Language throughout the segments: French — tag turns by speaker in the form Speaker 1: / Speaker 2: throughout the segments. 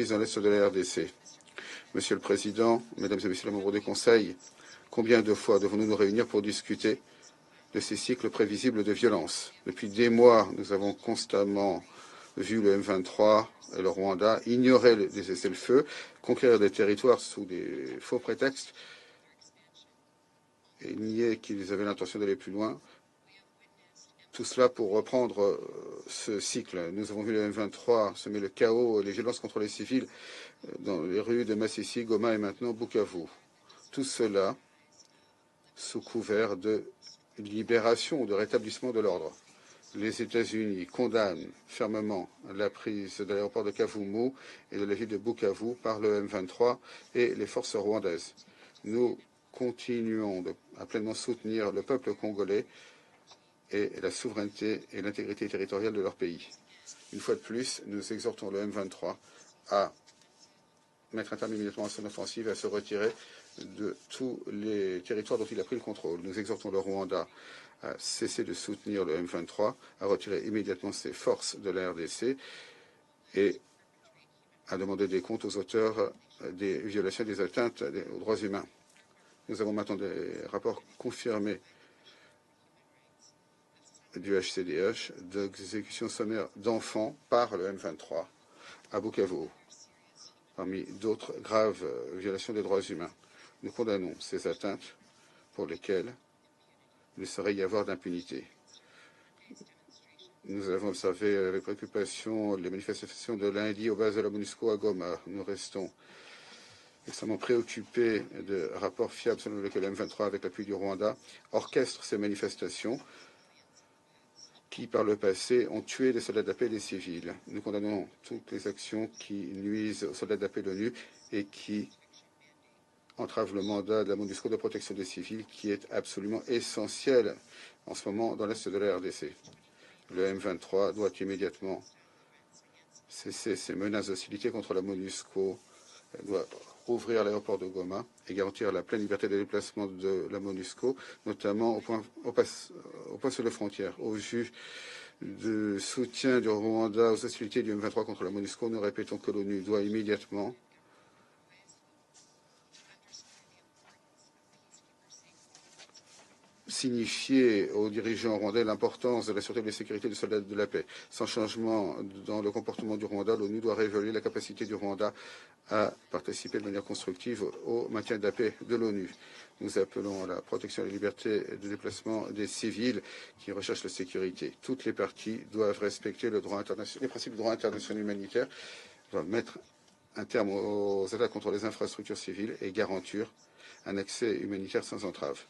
Speaker 1: dans l'Est de la RDC. Monsieur le Président, Mesdames et Messieurs les membres du Conseil, combien de fois devons-nous nous réunir pour discuter de ces cycles prévisibles de violence? Depuis des mois, nous avons constamment vu le M23 et le Rwanda ignorer les cessez-le-feu, conquérir des territoires sous des faux prétextes et nier qu'ils avaient l'intention d'aller plus loin. Tout cela pour reprendre ce cycle. Nous avons vu le M23 semer le chaos et les violences contre les civils dans les rues de Masisi, Goma et maintenant Bukavu. Tout cela sous couvert de libération ou de rétablissement de l'ordre. Les États-Unis condamnent fermement la prise de l'aéroport de Kavumu et de la ville de Bukavu par le M23 et les forces rwandaises. Nous continuons à pleinement soutenir le peuple congolais et la souveraineté et l'intégrité territoriale de leur pays. Une fois de plus, nous exhortons le M23 à mettre un terme immédiatement à son offensive et à se retirer de tous les territoires dont il a pris le contrôle. Nous exhortons le Rwanda à cesser de soutenir le M23, à retirer immédiatement ses forces de la RDC et à demander des comptes aux auteurs des violations et des atteintes aux droits humains. Nous avons maintenant des rapports confirmés du HCDH d'exécution sommaire d'enfants par le M23 à Bukavu, parmi d'autres graves violations des droits humains. Nous condamnons ces atteintes pour lesquelles il ne saurait y avoir d'impunité. Nous avons observé avec préoccupation les manifestations de lundi aux bases de la MONUSCO à Goma. Nous restons extrêmement préoccupés de rapports fiables selon lesquels le M23, avec l'appui du Rwanda, orchestre ces manifestations qui, par le passé, ont tué des soldats de la paix et des civils. Nous condamnons toutes les actions qui nuisent aux soldats de la paix de l'ONU et qui entravent le mandat de la MONUSCO de protection des civils, qui est absolument essentiel en ce moment dans l'Est de la RDC. Le M23 doit immédiatement cesser ses menaces d'hostilité contre la MONUSCO, doit rouvrir l'aéroport de Goma et garantir la pleine liberté de déplacement de la MONUSCO, notamment au poste de frontière. Au vu du soutien du Rwanda aux hostilités du M23 contre la MONUSCO, nous répétons que l'ONU doit immédiatement signifier aux dirigeants rwandais l'importance de la sûreté et de la sécurité des soldats de la paix. Sans changement dans le comportement du Rwanda, l'ONU doit réévaluer la capacité du Rwanda à participer de manière constructive au maintien de la paix de l'ONU. Nous appelons à la protection et la liberté de déplacement des civils qui recherchent la sécurité. Toutes les parties doivent respecter le droit international, les principes du droit international humanitaire, doivent mettre un terme aux attaques contre les infrastructures civiles et garantir un accès humanitaire sans entrave.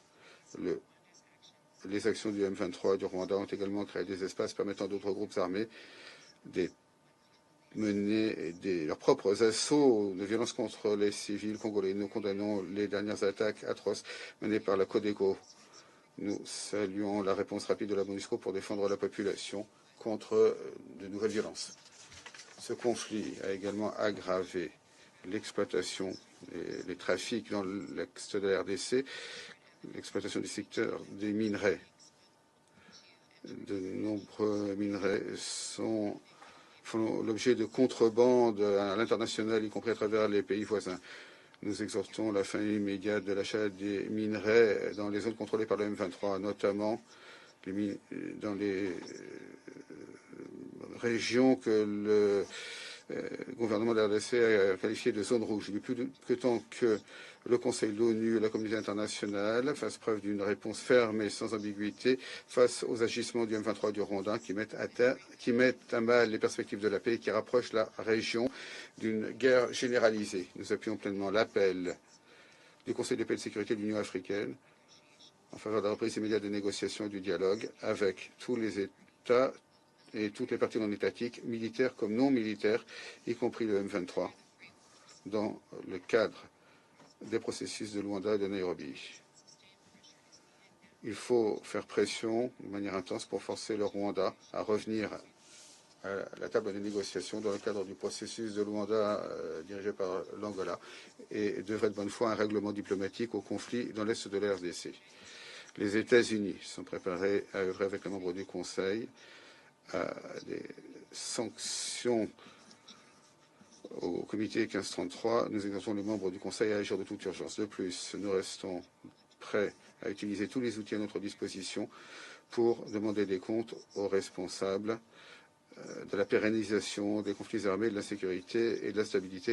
Speaker 1: Les actions du M23 et du Rwanda ont également créé des espaces permettant à d'autres groupes armés de mener leurs propres assauts de violence contre les civils congolais. Nous condamnons les dernières attaques atroces menées par la Codeco. Nous saluons la réponse rapide de la MONUSCO pour défendre la population contre de nouvelles violences. Ce conflit a également aggravé l'exploitation et les trafics dans l'Est de la RDC, l'exploitation du secteur des minerais. De nombreux minerais font l'objet de contrebande à l'international, y compris à travers les pays voisins. Nous exhortons la fin immédiate de l'achat des minerais dans les zones contrôlées par le M23, notamment dans les régions que le gouvernement de la RDC a qualifiées de zones rouges. Il est plus que temps que le Conseil de l'ONU et la communauté internationale fassent preuve d'une réponse ferme et sans ambiguïté face aux agissements du M23 et du Rwanda qui mettent à mal les perspectives de la paix et qui rapprochent la région d'une guerre généralisée. Nous appuyons pleinement l'appel du Conseil de paix et de sécurité de l'Union africaine en faveur de la reprise immédiate des négociations et du dialogue avec tous les États et toutes les parties non étatiques, militaires comme non militaires, y compris le M23, dans le cadre des processus de Luanda et de Nairobi. Il faut faire pression de manière intense pour forcer le Rwanda à revenir à la table des négociations dans le cadre du processus de Luanda dirigé par l'Angola et devrait de bonne foi un règlement diplomatique au conflit dans l'est de la RDC. Les États-Unis sont préparés à œuvrer avec les membres du Conseil à des sanctions Au comité 1533, nous exhortons les membres du Conseil à agir de toute urgence. De plus, nous restons prêts à utiliser tous les outils à notre disposition pour demander des comptes aux responsables de la pérennisation des conflits armés, de l'insécurité et de la stabilité.